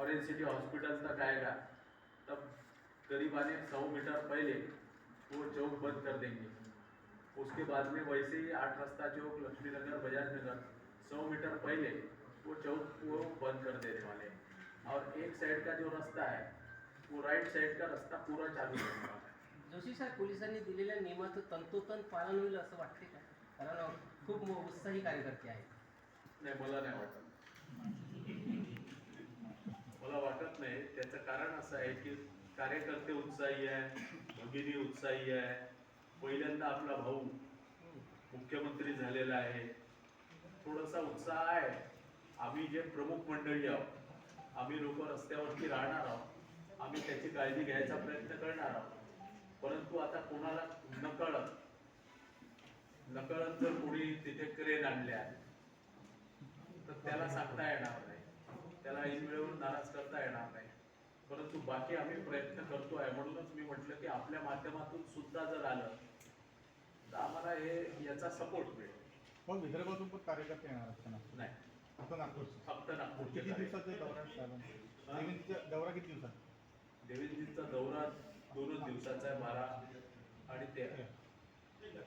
Foreign city hospital तक आएगा तब करीब आने 100 मीटर पहले वो चौक बंद कर देंगे। उसके बाद में वैसे ही 8 रास्ता चौक, लक्ष्मी नगर, बजाज नगर 100 मीटर पहले वो चौक वो बंद कर देने वाले हैं। और एक साइड का जो रास्ता है वो राइट साइड का रास्ता पूरा चालू करने वाला है। जोशी साहेब, पोलिसांनी दिलेल्या नियमाचं तंतोतंत पालन होईल असं वाटते का? कारण खूप उत्साही कार्यकर्ते आहेत. नाही, मला नाही वाटत. मला वाटत नाही. त्याचं कारण असं आहे की कार्यकर्ते उत्साही आहे, भगिनी उत्साही आहे. पहिल्यांदा आपला भाऊ मुख्यमंत्री झालेला आहे, थोडासा उत्साह आहे. आम्ही जे प्रमुख मंडळी आहोत, आम्ही लोक रस्त्यावरती राहणार आहोत, आम्ही त्याची काळजी घ्यायचा प्रयत्न करणार आहोत. परंतु आता कोणाला नकळत जर कोणी तिथे क्रेन आणल्या तर त्याला सांगता येणार नाही, त्याला ऐनवेळेवर नाराज करता येणार नाही. परंतु बाकी आम्ही प्रयत्न करतो आहे. म्हणूनच मी म्हटलं की आपल्या माध्यमातून सुद्धा जर आलं तर आम्हाला याचा सपोर्ट मिळेल. मग विदर्भातून पण कार्यकर्ते येणार असताना नाही, फक्त नागपूर. फक्त नागपूर. किती दिवसाचा दौरा देवेंद्रचा दौरा किती दिवसात? देवेंद्रजींचा दौरा 2 दिवसाचा आहे, 12 आणि 13.